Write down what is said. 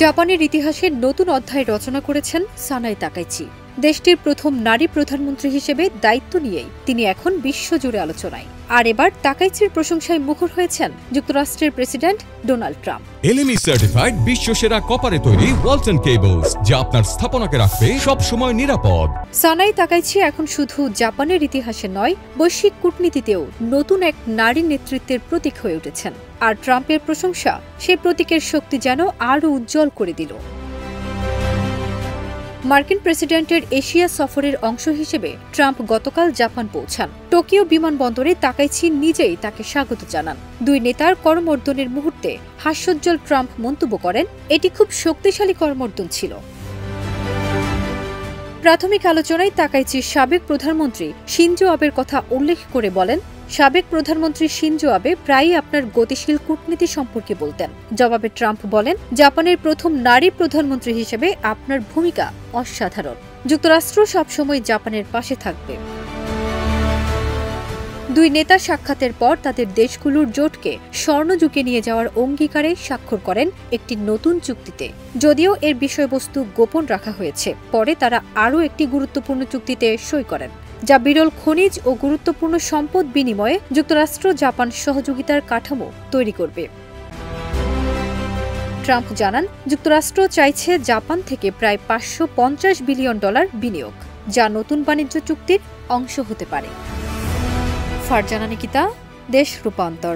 জাপানের ইতিহাসে নতুন অধ্যায় রচনা করেছেন সানাই তাকাইচি। দেশটির প্রথম নারী প্রধানমন্ত্রী হিসেবে দায়িত্ব নিয়েই তিনি এখন বিশ্বজুড়ে আলোচনায়। আর এবার তাকাইচির প্রশংসায় মুখর হয়েছেন যুক্তরাষ্ট্রের president Donald Trump. LME certified বিশ্বসেরা কপারে তৈরি ওয়ালটন কেবলস, যা আপনার স্থাপনাকে রাখবে সব সময় নিরাপদ। সানাই তাকাইচি এখন শুধু জাপানের ইতিহাসে নয়, বৈশ্বিক কূটনীতিতেও নতুন এক নারী নেতৃত্বের প্রতীক হয়ে উঠেছেন। আর ট্রাম্পের প্রশংসা সেই প্রতীকের শক্তি যেন আরও উজ্জ্বল করে দিল। মার্কিন প্রেসিডেন্টের এশিয়া সফরের অংশ হিসেবে ট্রাম্প গতকাল জাপান পৌঁছান। টোকিও বিমানবন্দরে তাকাইচি নিজেই তাকে স্বাগত জানান। দুই নেতার করমর্দনের মুহূর্তে হাস্যোজ্জ্বল ট্রাম্প মন্তব্য করেন, এটি খুব শক্তিশালী করমর্দন ছিল। প্রাথমিক আলোচনায় তাকাইচি সাবেক প্রধানমন্ত্রী শিনজো আবের কথা উল্লেখ করে বলেন, সাবেক প্রধানমন্ত্রী শিনজো আবে প্রায়ই আপনার গতিশীল কূটনীতি সম্পর্কে বলতেন। জবাবে ট্রাম্প বলেন, জাপানের প্রথম নারী প্রধানমন্ত্রী হিসেবে আপনার ভূমিকা অসাধারণ। যুক্তরাষ্ট্র সবসময় জাপানের পাশে থাকবে। দুই নেতা সাক্ষাতের পর তাদের দেশগুলোর জোটকে স্বর্ণযুগে নিয়ে যাওয়ার অঙ্গীকারে স্বাক্ষর করেন একটি নতুন চুক্তিতে। যদিও এর বিষয়বস্তু গোপন রাখা হয়েছে, পরে তারা আরও একটি গুরুত্বপূর্ণ চুক্তিতে সই করেন, যা বিরল খনিজ ও গুরুত্বপূর্ণ সম্পদ বিনিময়ে যুক্তরাষ্ট্র জাপান সহযোগিতার কাঠামো তৈরি করবে। ট্রাম্প জানান, যুক্তরাষ্ট্র চাইছে জাপান থেকে প্রায় $550 বিলিয়ন বিনিয়োগ, যা নতুন বাণিজ্য চুক্তির অংশ হতে পারে। ফারজানা নিকিতা, দেশ রূপান্তর।